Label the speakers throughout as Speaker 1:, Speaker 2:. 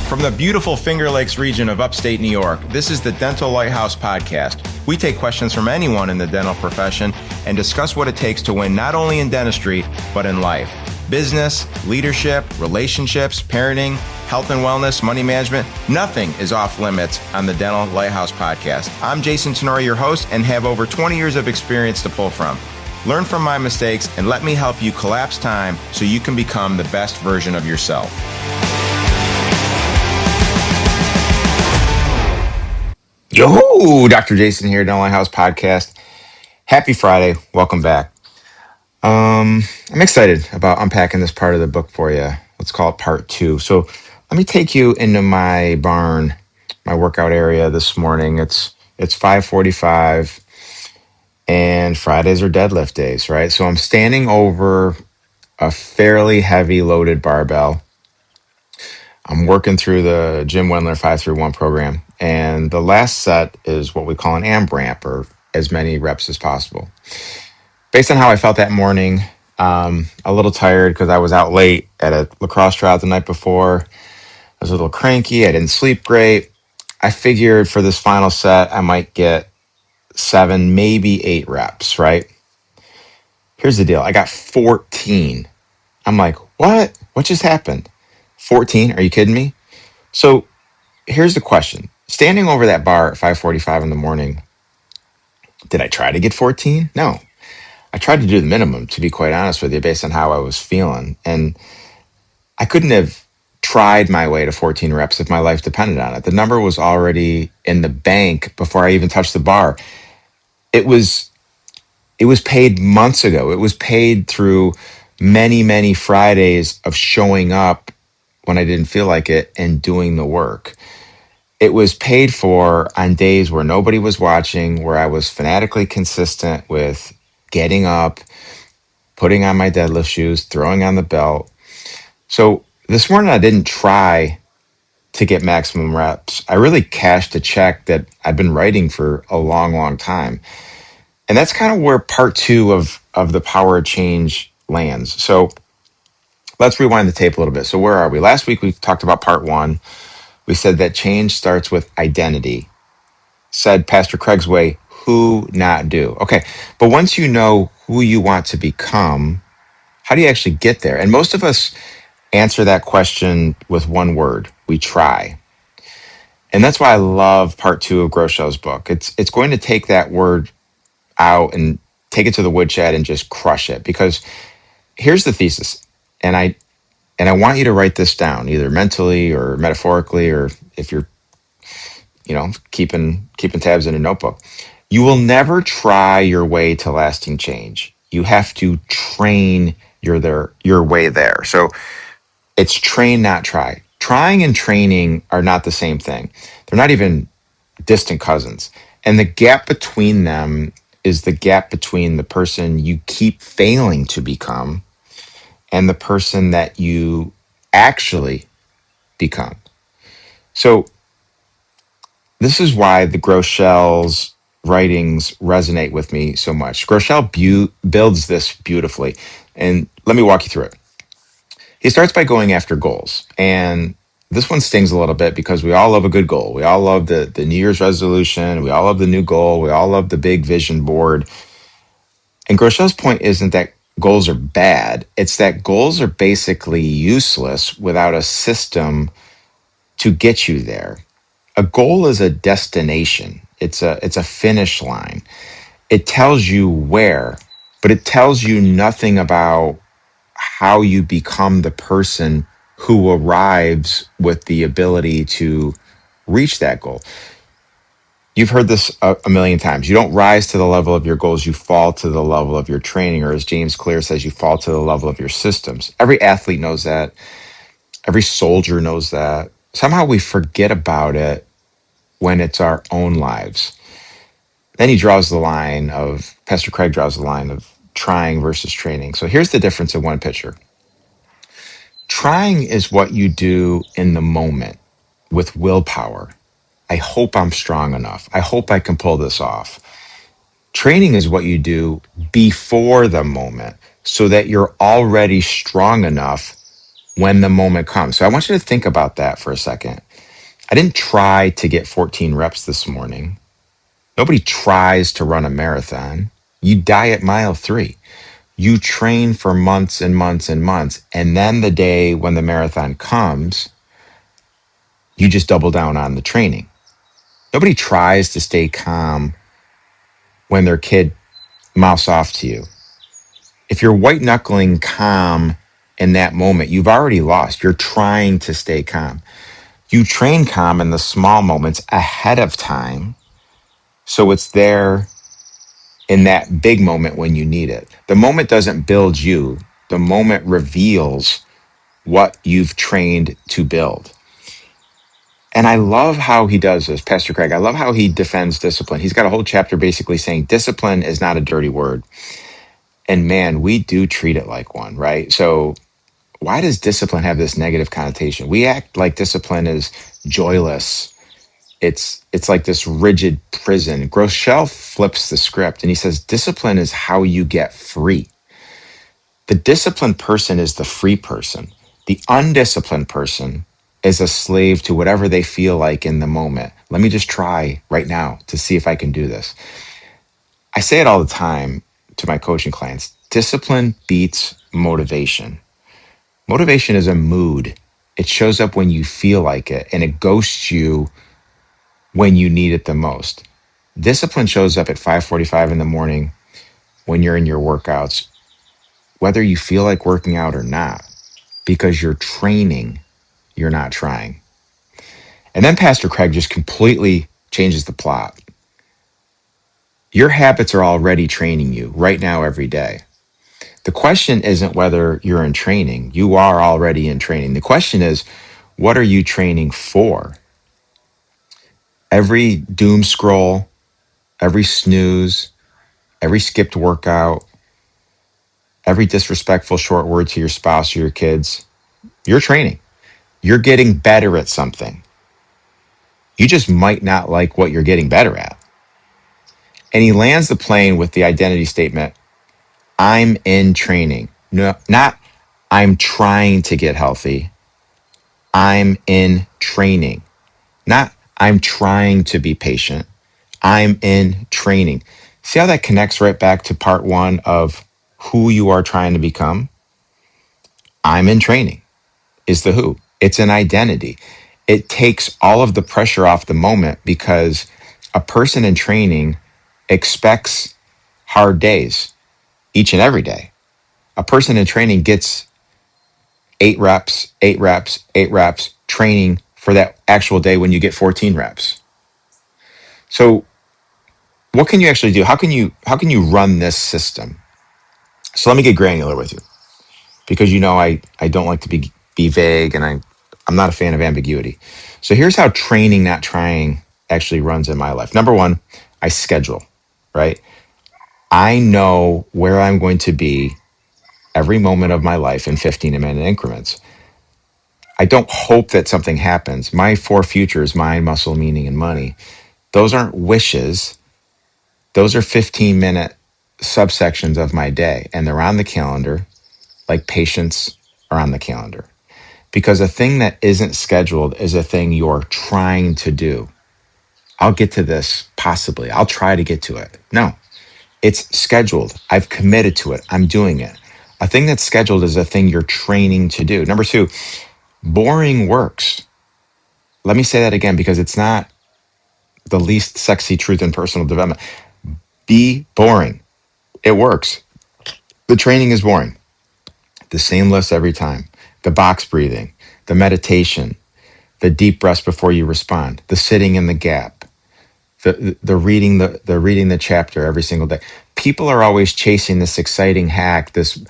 Speaker 1: From the beautiful Finger Lakes region of upstate New York, this is the Dental Lighthouse Podcast. We take questions from anyone in the dental profession and discuss what it takes to win not only in dentistry, but in life. Business, leadership, relationships, parenting, health and wellness, money management, nothing is off limits on the Dental Lighthouse Podcast. I'm Jason Tenori, your host, and have over 20 years of experience to pull from. Learn from my mistakes and let me help you collapse time so you can become the best version of yourself. Yo, Dr. Jason here, Dental Lighthouse Podcast. Happy Friday. Welcome back. I'm excited about unpacking this part of the book for you. Let's call it part 2. So let me take you into my barn, my workout area this morning. It's 5:45 and Fridays are deadlift days, right? So I'm standing over a fairly heavy loaded barbell. I'm working through the Jim Wendler 5-3-1 program. And the last set is what we call an AMRAP, or as many reps as possible. Based on how I felt that morning, a little tired because I was out late at a lacrosse trial the night before. I was a little cranky. I didn't sleep great. I figured for this final set, I might get 7, maybe 8 reps, right? Here's the deal. I got 14. I'm like, what? What just happened? 14? Are you kidding me? So here's the question. Standing over that bar at 5:45 in the morning, did I try to get 14? No. I tried to do the minimum, to be quite honest with you, based on how I was feeling. And I couldn't have tried my way to 14 reps if my life depended on it. The number was already in the bank before I even touched the bar. It was paid months ago. It was paid through many, many Fridays of showing up when I didn't feel like it and doing the work. It was paid for on days where nobody was watching, where I was fanatically consistent with getting up, putting on my deadlift shoes, throwing on the belt. So this morning I didn't try to get maximum reps. I really cashed a check that I've been writing for a long, long time. And that's kind of where part 2 of the power of change lands. So let's rewind the tape a little bit. So where are we? Last week we talked about part 1. We said that change starts with identity. Said Pastor Craig's way, who, not do. Okay, but once you know who you want to become, how do you actually get there? And most of us answer that question with one word: we try. And that's why I love part 2 of Groeschel's book. It's going to take that word out and take it to the woodshed and just crush it. Because here's the thesis, and I want you to write this down, either mentally or metaphorically, or if you're, keeping tabs in a notebook. You will never try your way to lasting change. You have to train your way there. So it's train, not try. Trying and training are not the same thing. They're not even distant cousins. And the gap between them is the gap between the person you keep failing to become and the person that you actually become. So this is why the Groeschel's writings resonate with me so much. Groeschel builds this beautifully. And let me walk you through it. He starts by going after goals. And this one stings a little bit because we all love a good goal. We all love the New Year's resolution. We all love the new goal. We all love the big vision board. And Groeschel's point isn't that goals are bad. It's that goals are basically useless without a system to get you there. A goal is a destination. It's a finish line. It tells you where, but it tells you nothing about how you become the person who arrives with the ability to reach that goal. You've heard this a million times. You don't rise to the level of your goals. You fall to the level of your training, or as James Clear says, you fall to the level of your systems. Every athlete knows that. Every soldier knows that. Somehow we forget about it when it's our own lives. Then Pastor Craig draws the line of trying versus training. So here's the difference in one picture. Trying is what you do in the moment with willpower. I hope I'm strong enough. I hope I can pull this off. Training is what you do before the moment so that you're already strong enough when the moment comes. So I want you to think about that for a second. I didn't try to get 14 reps this morning. Nobody tries to run a marathon. You die at mile 3. You train for months and months and months. And then the day when the marathon comes, you just double down on the training. Nobody tries to stay calm when their kid mouths off to you. If you're white knuckling calm in that moment, you've already lost. You're trying to stay calm. You train calm in the small moments ahead of time, so it's there in that big moment when you need it. The moment doesn't build you, the moment reveals what you've trained to build. And I love how he does this, Pastor Craig. I love how he defends discipline. He's got a whole chapter basically saying discipline is not a dirty word. And man, we do treat it like one, right? So why does discipline have this negative connotation? We act like discipline is joyless. It's like this rigid prison. Groeschel flips the script and he says discipline is how you get free. The disciplined person is the free person. The undisciplined person is a slave to whatever they feel like in the moment. Let me just try right now to see if I can do this. I say it all the time to my coaching clients. Discipline beats motivation. Motivation is a mood. It shows up when you feel like it, and it ghosts you when you need it the most. Discipline shows up at 5:45 in the morning when you're in your workouts, whether you feel like working out or not, because you're training, you're not trying. And then Pastor Craig just completely changes the plot. Your habits are already training you right now, every day. The question isn't whether you're in training. You are already in training. The question is, what are you training for? Every doom scroll, every snooze, every skipped workout, every disrespectful short word to your spouse or your kids, you're training. You're getting better at something. You just might not like what you're getting better at. And he lands the plane with the identity statement, I'm in training. No, not I'm trying to get healthy. I'm in training. Not I'm trying to be patient. I'm in training. See how that connects right back to part 1 of who you are trying to become? I'm in training is the who. It's an identity. It takes all of the pressure off the moment because a person in training expects hard days each and every day. A person in training gets 8 reps, 8 reps, 8 reps training for that actual day when you get 14 reps. So what can you actually do? How can you run this system? So let me get granular with you because I don't like to be vague and I'm not a fan of ambiguity. So here's how training, not trying actually runs in my life. Number 1, I schedule, right? I know where I'm going to be every moment of my life in 15-minute increments. I don't hope that something happens. My 4 futures, mind, muscle, meaning, and money, those aren't wishes. Those are 15-minute subsections of my day, and they're on the calendar like patients are on the calendar. Because a thing that isn't scheduled is a thing you're trying to do. I'll get to this, possibly. I'll try to get to it. No, it's scheduled. I've committed to it. I'm doing it. A thing that's scheduled is a thing you're training to do. Number 2, boring works. Let me say that again because it's not the least sexy truth in personal development. Be boring. It works. The training is boring. The same list every time. The box breathing, the meditation, the deep breaths before you respond, the sitting in the gap, the reading the chapter every single day. People are always chasing this exciting hack, this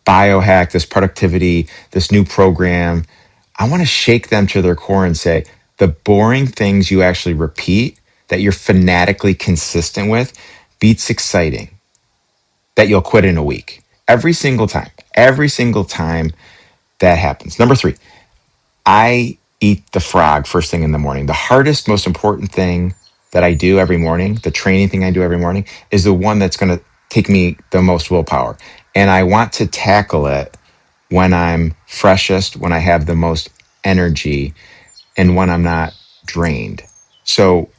Speaker 1: biohack, this productivity, this new program. I want to shake them to their core and say, the boring things you actually repeat that you're fanatically consistent with beats exciting that you'll quit in a week. Every single time that happens. Number 3, I eat the frog first thing in the morning. The hardest, most important thing that I do every morning, the training thing I do every morning, is the one that's going to take me the most willpower. And I want to tackle it when I'm freshest, when I have the most energy, and when I'm not drained. So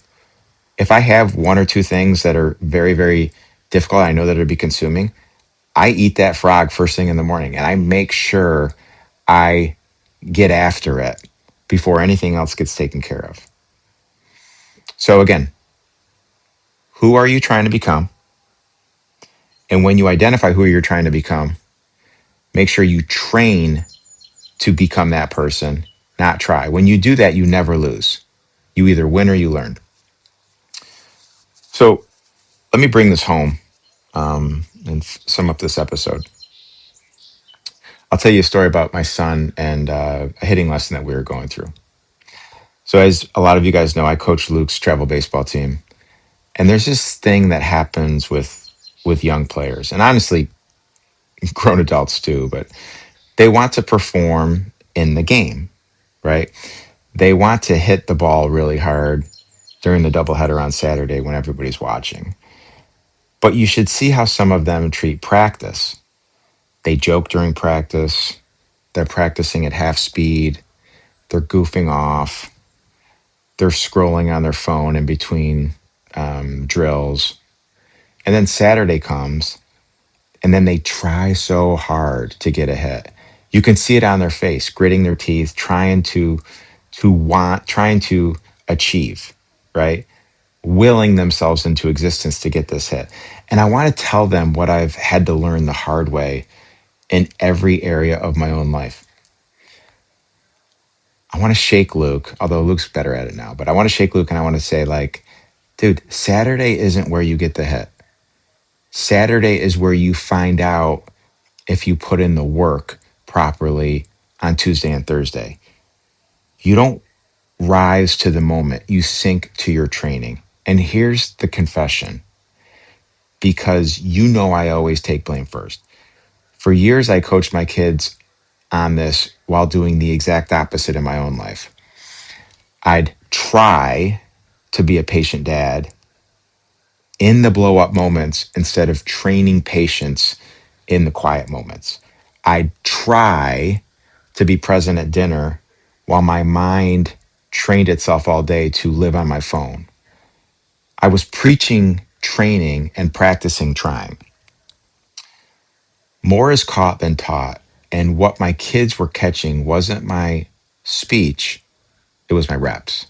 Speaker 1: if I have one or two things that are very, very difficult, I know that it'll be consuming, I eat that frog first thing in the morning and I make sure I get after it before anything else gets taken care of. So again, who are you trying to become? And when you identify who you're trying to become, make sure you train to become that person, not try. When you do that, you never lose. You either win or you learn. So let me bring this home and sum up this episode. I'll tell you a story about my son and a hitting lesson that we were going through. So, as a lot of you guys know, I coach Luke's travel baseball team, and there's this thing that happens with young players, and honestly, grown adults too. But they want to perform in the game, right? They want to hit the ball really hard during the doubleheader on Saturday when everybody's watching. But you should see how some of them treat practice. They joke during practice. They're practicing at half speed. They're goofing off. They're scrolling on their phone in between drills. And then Saturday comes, and then they try so hard to get a hit. You can see it on their face, gritting their teeth, trying to achieve, right? Willing themselves into existence to get this hit. And I want to tell them what I've had to learn the hard way in every area of my own life. I want to shake Luke, although Luke's better at it now, but I want to shake Luke and I want to say, like, dude, Saturday isn't where you get the hit. Saturday is where you find out if you put in the work properly on Tuesday and Thursday. You don't rise to the moment, you sink to your training. And here's the confession, because you know I always take blame first. For years, I coached my kids on this while doing the exact opposite in my own life. I'd try to be a patient dad in the blow up moments instead of training patience in the quiet moments. I'd try to be present at dinner while my mind trained itself all day to live on my phone. I was preaching training and practicing trying. More is caught than taught. And what my kids were catching wasn't my speech, it was my reps.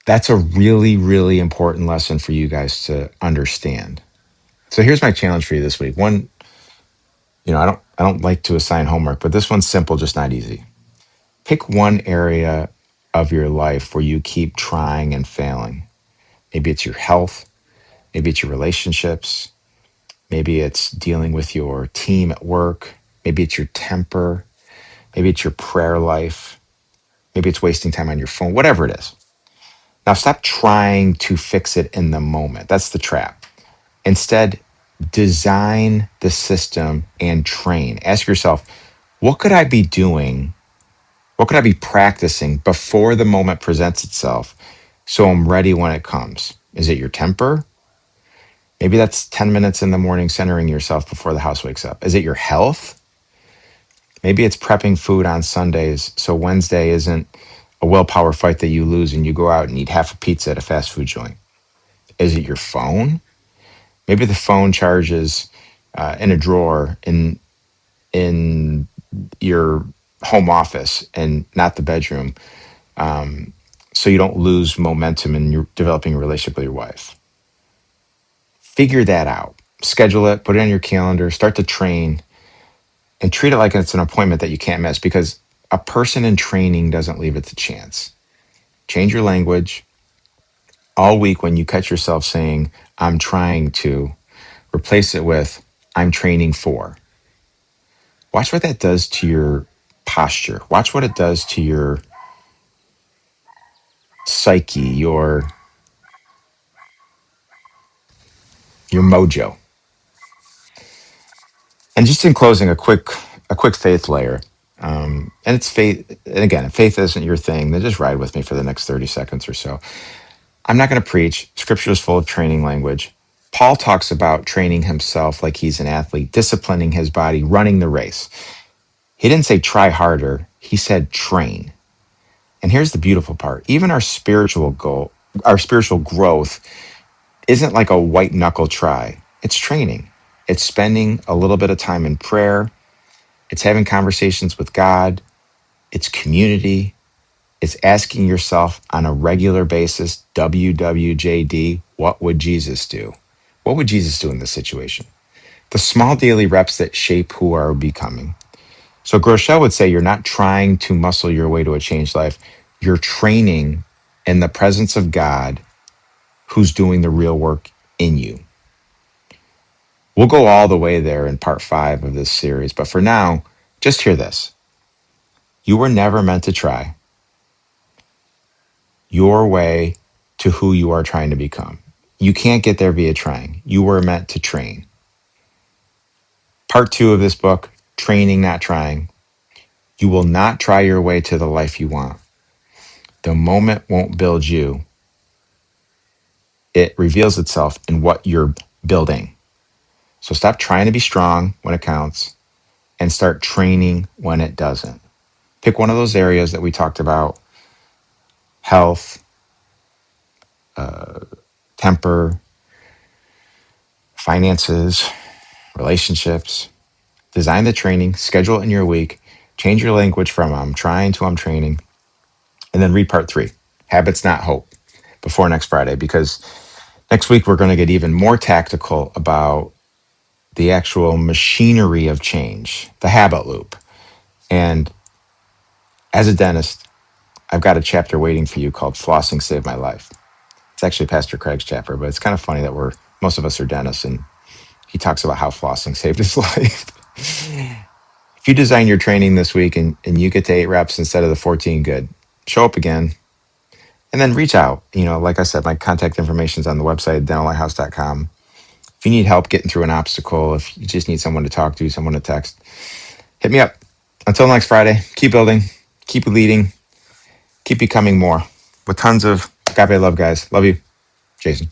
Speaker 1: That's a really, really important lesson for you guys to understand. So here's my challenge for you this week. One, I don't like to assign homework, but this one's simple, just not easy. Pick one area of your life where you keep trying and failing. Maybe it's your health, maybe it's your relationships, maybe it's dealing with your team at work, maybe it's your temper, maybe it's your prayer life, maybe it's wasting time on your phone, whatever it is. Now stop trying to fix it in the moment. That's the trap. Instead, design the system and train. Ask yourself, what could I be doing? What could I be practicing before the moment presents itself so I'm ready when it comes? Is it your temper? Maybe that's 10 minutes in the morning centering yourself before the house wakes up. Is it your health? Maybe it's prepping food on Sundays so Wednesday isn't a willpower fight that you lose and you go out and eat half a pizza at a fast food joint. Is it your phone? Maybe the phone charges in a drawer in your home office and not the bedroom, so you don't lose momentum in your developing a relationship with your wife. Figure that out. Schedule it, put it on your calendar, start to train, and treat it like it's an appointment that you can't miss, because a person in training doesn't leave it to chance. Change your language. All week when you catch yourself saying, I'm trying to, replace it with, I'm training for. Watch what that does to your posture. Watch what it does to your psyche, your mojo. And just in closing, a quick faith layer. And it's faith. And again, if faith isn't your thing, then just ride with me for the next 30 seconds or so. I'm not going to preach. Scripture is full of training language. Paul talks about training himself like he's an athlete, disciplining his body, running the race. He didn't say try harder. He said train. And here's the beautiful part. Even our spiritual goal, our spiritual growth isn't like a white knuckle try. It's training. It's spending a little bit of time in prayer. It's having conversations with God. It's community. It's asking yourself on a regular basis, WWJD, what would Jesus do? What would Jesus do in this situation? The small daily reps that shape who are becoming. So Groeschel would say you're not trying to muscle your way to a changed life. You're training in the presence of God who's doing the real work in you. We'll go all the way there in part 5 of this series. But for now, just hear this. You were never meant to try your way to who you are trying to become. You can't get there via trying. You were meant to train. Part 2 of this book, Training, Not Trying. You will not try your way to the life you want. The moment won't build you. It reveals itself in what you're building. So stop trying to be strong when it counts and start training when it doesn't. Pick one of those areas that we talked about: health, temper, finances, relationships. Design the training, schedule it in your week, change your language from I'm trying to I'm training, and then read part 3, Habits Not Hope, before next Friday, because next week we're going to get even more tactical about the actual machinery of change, the habit loop. And as a dentist, I've got a chapter waiting for you called Flossing Saved My Life. It's actually Pastor Craig's chapter, but it's kind of funny that most of us are dentists, and he talks about how flossing saved his life. If you design your training this week and you get to 8 reps instead of the 14, good. Show up again and then reach out. Like I said, my contact information is on the website, dentallighthouse.com. If you need help getting through an obstacle, if you just need someone to talk to, someone to text, hit me up. Until next Friday, keep building, keep leading, keep becoming more with tons of agape love, guys. Love you, Jason.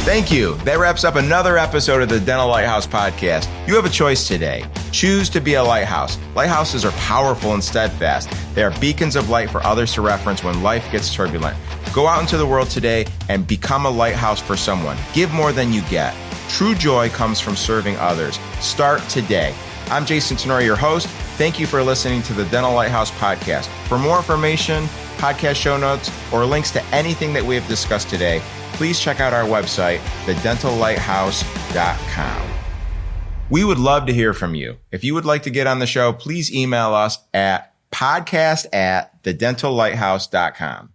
Speaker 1: Thank you. That wraps up another episode of the Dental Lighthouse Podcast. You have a choice today. Choose to be a lighthouse. Lighthouses are powerful and steadfast. They are beacons of light for others to reference when life gets turbulent. Go out into the world today and become a lighthouse for someone. Give more than you get. True joy comes from serving others. Start today. I'm Jason Tenori, your host. Thank you for listening to the Dental Lighthouse Podcast. For more information, podcast show notes, or links to anything that we have discussed today, please check out our website, thedentallighthouse.com. We would love to hear from you. If you would like to get on the show, please email us at podcast@thedentallighthouse.com.